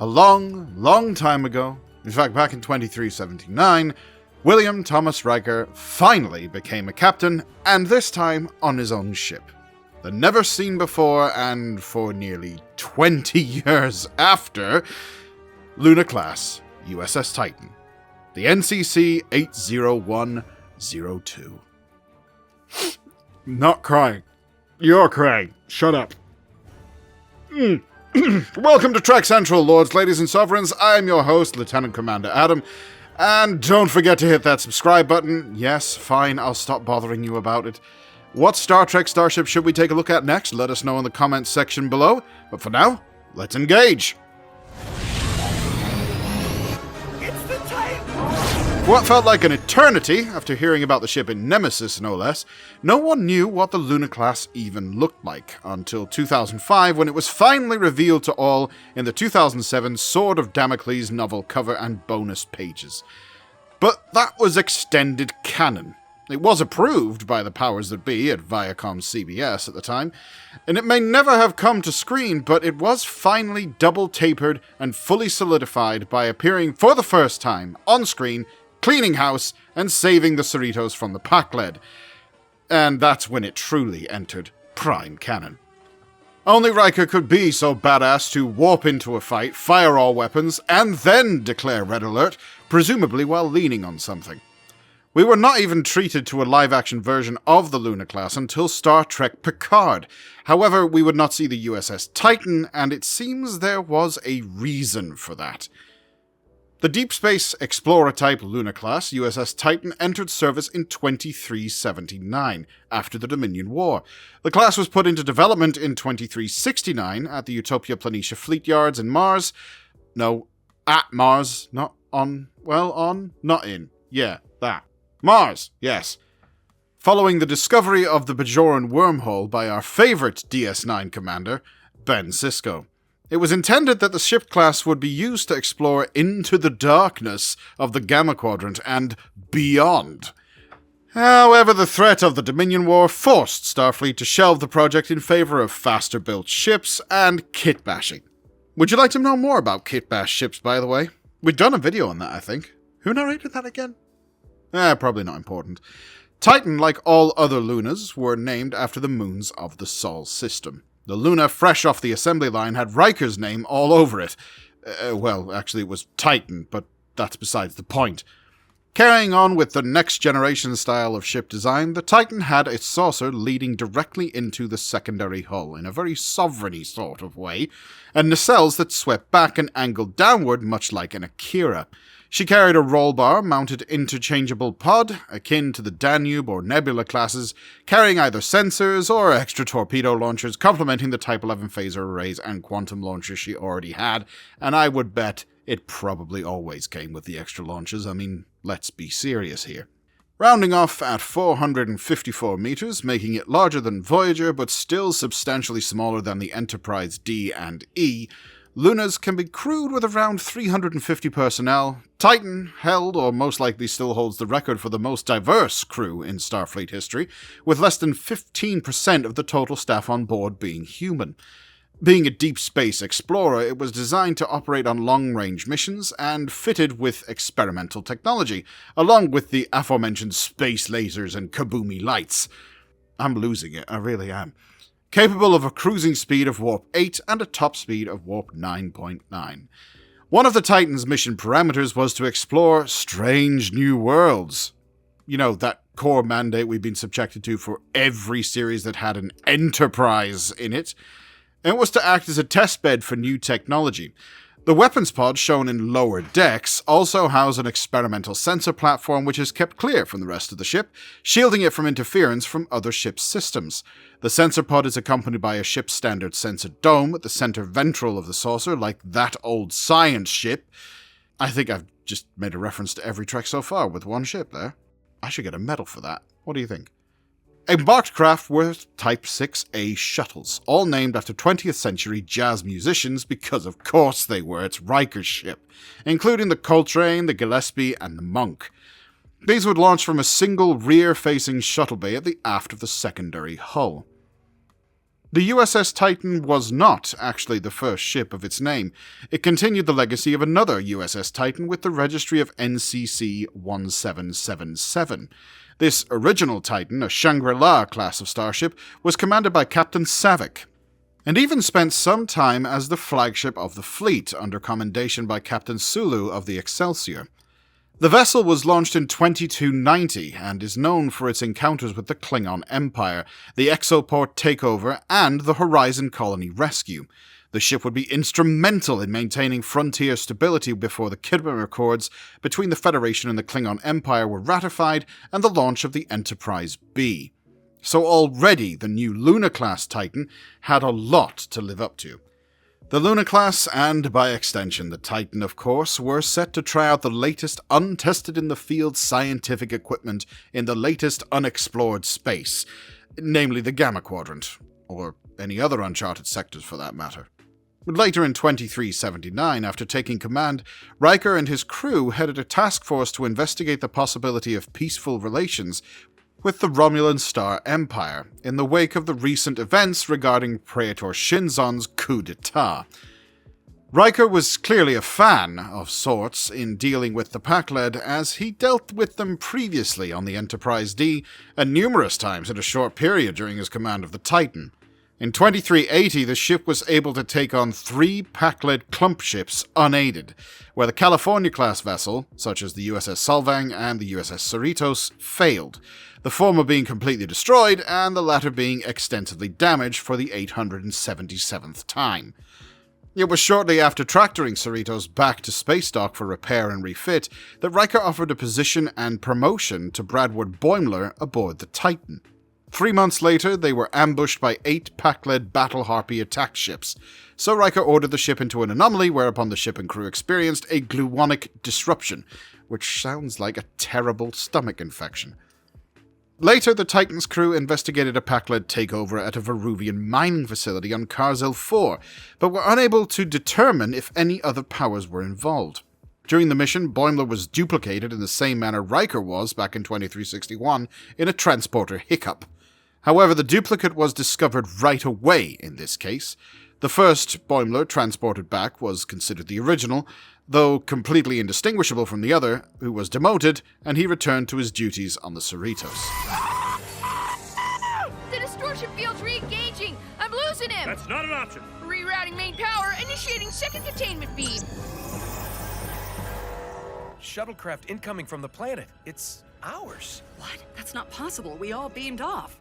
A long, long time ago, in fact back in 2379, William Thomas Riker finally became a captain, and this time on his own ship. The never seen before, and for nearly 20 years after, Luna Class, USS Titan, the NCC-80102. Not crying. You're crying. Shut up. Welcome to Trek Central, lords, ladies, and sovereigns. I'm your host, Lieutenant Commander Adam. And don't forget to hit that subscribe button. Yes, fine, I'll stop bothering you about it. What Star Trek starship should we take a look at next? Let us know in the comments section below. But for now, let's engage. It's the Titan! What felt like an eternity, after hearing about the ship in Nemesis no less, no one knew what the Luna Class even looked like, until 2005 when it was finally revealed to all in the 2007 Sword of Damocles novel cover and bonus pages. But that was extended canon. It was approved by the powers that be at Viacom CBS at the time, and it may never have come to screen, but it was finally double-tapered and fully solidified by appearing for the first time on screen, cleaning house, and saving the Cerritos from the pack lead. And that's when it truly entered prime canon. Only Riker could be so badass to warp into a fight, fire all weapons, and then declare red alert, presumably while leaning on something. We were not even treated to a live-action version of the Luna Class until Star Trek Picard. However, we would not see the USS Titan, and it seems there was a reason for that. The Deep Space Explorer-type Luna Class USS Titan entered service in 2379, after the Dominion War. The class was put into development in 2369 at the Utopia Planitia Fleet Yards in Mars. No, at Mars, not on, well, on, not in. Yeah, that. Mars, yes. Following the discovery of the Bajoran wormhole by our favorite DS9 commander, Ben Sisko. It was intended that the ship class would be used to explore into the darkness of the Gamma Quadrant and beyond. However, the threat of the Dominion War forced Starfleet to shelve the project in favor of faster-built ships and kit-bashing. Would you like to know more about kit-bash ships, by the way? We've done a video on that, I think. Who narrated that again? Probably not important. Titan, like all other Lunas, were named after the moons of the Sol system. The Luna fresh off the assembly line had Riker's name all over it. Well, actually it was Titan, but that's besides the point. Carrying on with the next generation style of ship design, the Titan had its saucer leading directly into the secondary hull in a very sovereign-y sort of way, and nacelles that swept back and angled downward much like an Akira. She carried a roll bar mounted interchangeable pod, akin to the Danube or Nebula classes, carrying either sensors or extra torpedo launchers, complementing the Type 11 phaser arrays and quantum launchers she already had, and I would bet it probably always came with the extra launchers. I mean, let's be serious here. Rounding off at 454 meters, making it larger than Voyager, but still substantially smaller than the Enterprise D and E, Lunas can be crewed with around 350 personnel. Titan held, or most likely still holds, the record for the most diverse crew in Starfleet history, with less than 15% of the total staff on board being human. Being a deep space explorer, it was designed to operate on long-range missions and fitted with experimental technology, along with the aforementioned space lasers and kaboomy lights. I'm losing it, I really am. Capable of a cruising speed of warp 8 and a top speed of warp 9.9. One of the Titan's mission parameters was to explore strange new worlds. You know, that core mandate we've been subjected to for every series that had an Enterprise in it. And it was to act as a testbed for new technology. The weapons pod, shown in lower decks, also house an experimental sensor platform which is kept clear from the rest of the ship, shielding it from interference from other ship systems. The sensor pod is accompanied by a ship standard sensor dome at the center ventral of the saucer, like that old science ship. I think I've just made a reference to every Trek so far with one ship there. I should get a medal for that. What do you think? Embarked craft were Type 6A shuttles, all named after 20th century jazz musicians because of course they were. It's Riker's ship, including the Coltrane, the Gillespie, and the Monk. These would launch from a single rear-facing shuttle bay at the aft of the secondary hull. The USS Titan was not actually the first ship of its name. It continued the legacy of another USS Titan with the registry of NCC-1777. This original Titan, a Shangri-La Class of starship, was commanded by Captain Savick, and even spent some time as the flagship of the fleet under commendation by Captain Sulu of the Excelsior. The vessel was launched in 2290 and is known for its encounters with the Klingon Empire, the Exoport takeover, and the Horizon Colony rescue. The ship would be instrumental in maintaining frontier stability before the Kidman Accords between the Federation and the Klingon Empire were ratified and the launch of the Enterprise B. So already the new Luna-class Titan had a lot to live up to. The Luna-class, and by extension the Titan of course, were set to try out the latest untested-in-the-field scientific equipment in the latest unexplored space, namely the Gamma Quadrant, or any other uncharted sectors for that matter. Later in 2379, after taking command, Riker and his crew headed a task force to investigate the possibility of peaceful relations with the Romulan Star Empire, in the wake of the recent events regarding Praetor Shinzon's coup d'etat. Riker was clearly a fan of sorts in dealing with the Pakled, as he dealt with them previously on the Enterprise D, and numerous times in a short period during his command of the Titan. In 2380, the ship was able to take on 3 Pakled clump ships unaided, where the California-class vessel, such as the USS Solvang and the USS Cerritos, failed, the former being completely destroyed and the latter being extensively damaged for the 877th time. It was shortly after tractoring Cerritos back to space dock for repair and refit that Riker offered a position and promotion to Bradward Boimler aboard the Titan. 3 months later, they were ambushed by 8 Pakled Battle Harpy attack ships, so Riker ordered the ship into an anomaly, whereupon the ship and crew experienced a gluonic disruption, which sounds like a terrible stomach infection. Later, the Titan's crew investigated a Pakled takeover at a Veruvian mining facility on Karzil 4, but were unable to determine if any other powers were involved. During the mission, Boimler was duplicated in the same manner Riker was back in 2361 in a transporter hiccup. However, the duplicate was discovered right away in this case. The first Boimler transported back was considered the original, though completely indistinguishable from the other, who was demoted, and he returned to his duties on the Cerritos. The distortion field's re-engaging! I'm losing him! That's not an option! Rerouting main power, initiating second containment beam! Shuttlecraft incoming from the planet. It's ours. What? That's not possible. We all beamed off.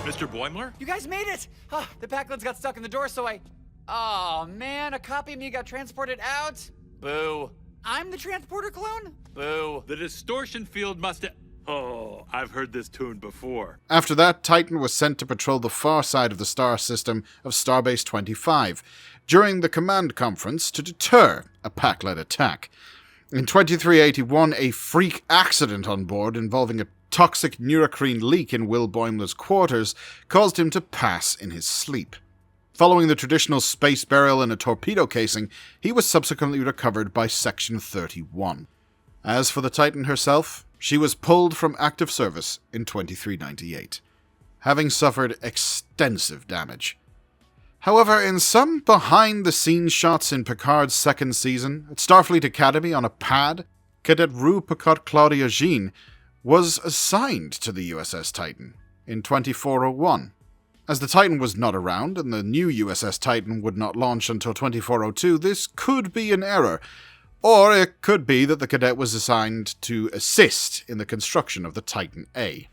Mr. Boimler? You guys made it! The Pakleds got stuck in the door, so I... Oh, man, a copy of me got transported out? Boo. I'm the transporter clone? Boo. The distortion field must have... Oh, I've heard this tune before. After that, Titan was sent to patrol the far side of the star system of Starbase 25 during the command conference to deter a Pakled attack. In 2381, a freak accident on board involving a toxic neurocrine leak in Will Boimler's quarters caused him to pass in his sleep. Following the traditional space burial in a torpedo casing, he was subsequently recovered by Section 31. As for the Titan herself, she was pulled from active service in 2398, having suffered extensive damage. However, in some behind-the-scenes shots in Picard's second season, at Starfleet Academy on a pad, Cadet Rue Picard-Claudia Jean was assigned to the USS Titan in 2401. As the Titan was not around, and the new USS Titan would not launch until 2402, this could be an error, or it could be that the cadet was assigned to assist in the construction of the Titan A.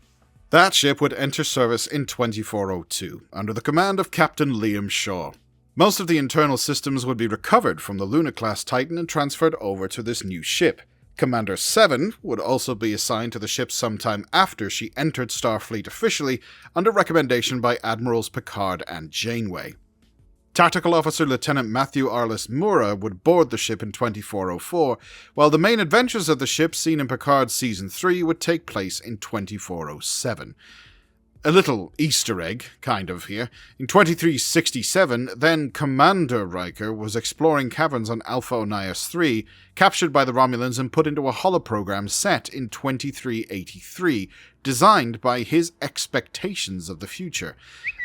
That ship would enter service in 2402, under the command of Captain Liam Shaw. Most of the internal systems would be recovered from the Luna-class Titan and transferred over to this new ship. Commander 7 would also be assigned to the ship sometime after she entered Starfleet officially, under recommendation by Admirals Picard and Janeway. Tactical Officer Lieutenant Matthew Arliss Moura would board the ship in 2404, while the main adventures of the ship seen in Picard Season 3 would take place in 2407. A little Easter egg, kind of, here. In 2367, then Commander Riker was exploring caverns on Alpha Onias 3, captured by the Romulans and put into a holoprogram set in 2383, designed by his expectations of the future.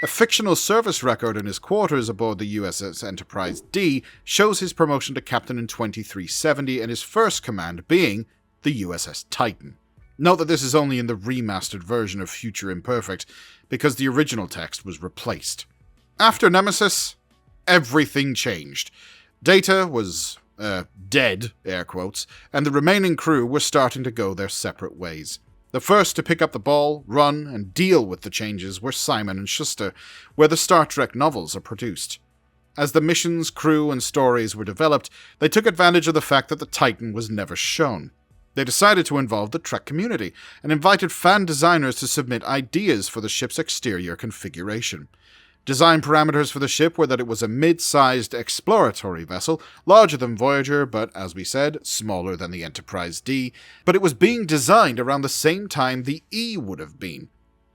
A fictional service record in his quarters aboard the USS Enterprise D shows his promotion to captain in 2370 and his first command being the USS Titan. Note that this is only in the remastered version of Future Imperfect, because the original text was replaced. After Nemesis, everything changed. Data was, dead, air quotes, and the remaining crew were starting to go their separate ways. The first to pick up the ball, run, and deal with the changes were Simon and Schuster, where the Star Trek novels are produced. As the missions, crew, and stories were developed, they took advantage of the fact that the Titan was never shown. They decided to involve the Trek community, and invited fan designers to submit ideas for the ship's exterior configuration. Design parameters for the ship were that it was a mid-sized exploratory vessel, larger than Voyager, but, as we said, smaller than the Enterprise D, but it was being designed around the same time the E would have been,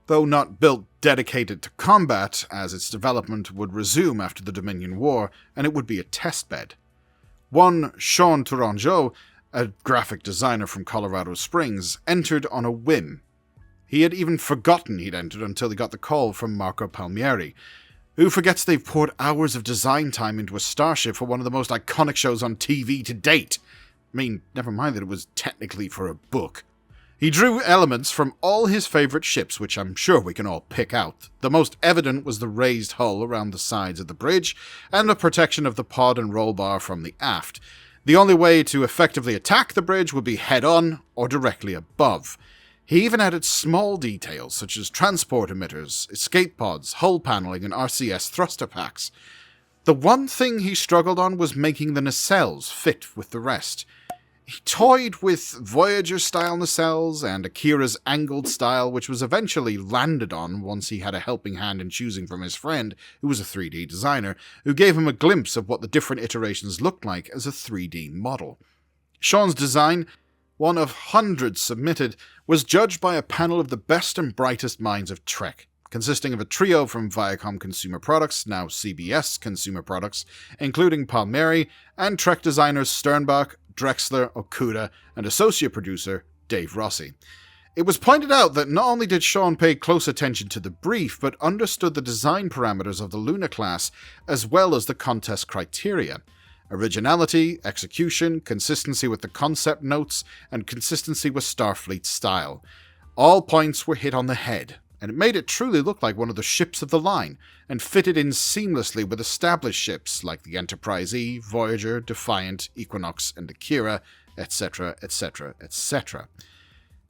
though not built dedicated to combat, as its development would resume after the Dominion War, and it would be a testbed. One Sean Tourangeau, a graphic designer from Colorado Springs, entered on a whim. He had even forgotten he'd entered until he got the call from Marco Palmieri. Who forgets they've poured hours of design time into a Starship for one of the most iconic shows on TV to date? I mean, never mind that it was technically for a book. He drew elements from all his favourite ships, which I'm sure we can all pick out. The most evident was the raised hull around the sides of the bridge, and the protection of the pod and roll bar from the aft. The only way to effectively attack the bridge would be head-on or directly above. He even added small details such as transport emitters, escape pods, hull paneling, and RCS thruster packs. The one thing he struggled on was making the nacelles fit with the rest. He toyed with Voyager-style nacelles and Akira's angled style, which was eventually landed on once he had a helping hand in choosing from his friend, who was a 3D designer, who gave him a glimpse of what the different iterations looked like as a 3D model. Sean's design, one of hundreds submitted, was judged by a panel of the best and brightest minds of Trek, consisting of a trio from Viacom Consumer Products, now CBS Consumer Products, including Palmieri, and Trek designers Sternbach, Drexler, Okuda, and associate producer Dave Rossi. It was pointed out that not only did Sean pay close attention to the brief, but understood the design parameters of the Luna class as well as the contest criteria. Originality, execution, consistency with the concept notes, and consistency with Starfleet style. All points were hit on the head, and it made it truly look like one of the ships of the line, and fitted in seamlessly with established ships like the Enterprise E, Voyager, Defiant, Equinox, and Akira, etc., etc., etc.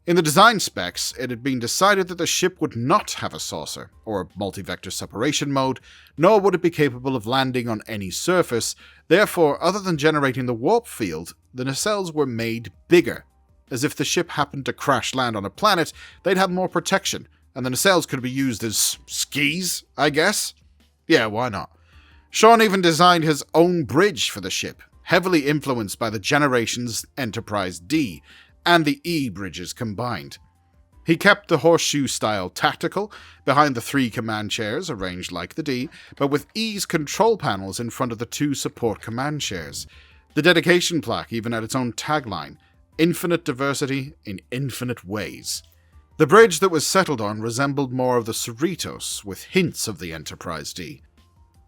In the design specs, it had been decided that the ship would not have a saucer, or a multi-vector separation mode, nor would it be capable of landing on any surface. Therefore, other than generating the warp field, the nacelles were made bigger. As if the ship happened to crash land on a planet, they'd have more protection, and the nacelles could be used as skis, I guess? Yeah, why not? Sean even designed his own bridge for the ship, heavily influenced by the Generations Enterprise D, and the E bridges combined. He kept the horseshoe-style tactical, behind the 3 command chairs arranged like the D, but with E's control panels in front of the 2 support command chairs. The dedication plaque even had its own tagline, "Infinite diversity in infinite ways." The bridge that was settled on resembled more of the Cerritos, with hints of the Enterprise D.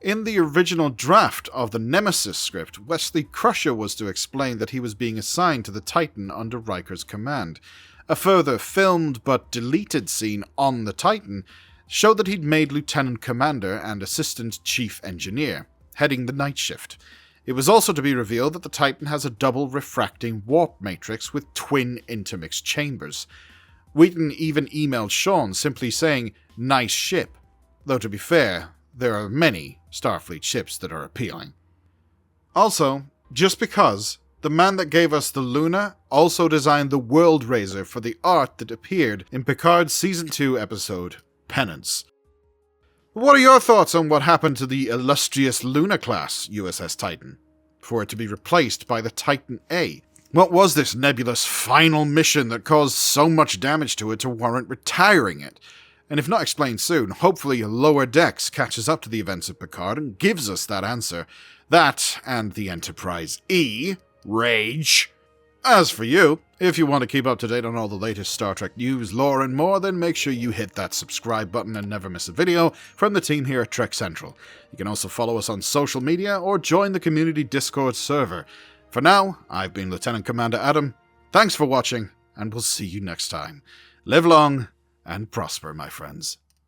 In the original draft of the Nemesis script, Wesley Crusher was to explain that he was being assigned to the Titan under Riker's command. A further filmed but deleted scene on the Titan showed that he'd made Lieutenant Commander and Assistant Chief Engineer, heading the night shift. It was also to be revealed that the Titan has a double refracting warp matrix with twin intermixed chambers. Wheaton even emailed Sean simply saying, "Nice ship," though to be fair, there are many Starfleet ships that are appealing. Also, just because, the man that gave us the Luna also designed the World Razor for the art that appeared in Picard's Season 2 episode, Penance. What are your thoughts on what happened to the illustrious Luna class USS Titan, for it to be replaced by the Titan A? What was this nebulous final mission that caused so much damage to it to warrant retiring it? And if not explained soon, hopefully Lower Decks catches up to the events of Picard and gives us that answer. That, and the Enterprise E, Rage. As for you, if you want to keep up to date on all the latest Star Trek news, lore, and more, then make sure you hit that subscribe button and never miss a video from the team here at Trek Central. You can also follow us on social media or join the community Discord server. For now, I've been Lieutenant Commander Adam. Thanks for watching, and we'll see you next time. Live long and prosper, my friends.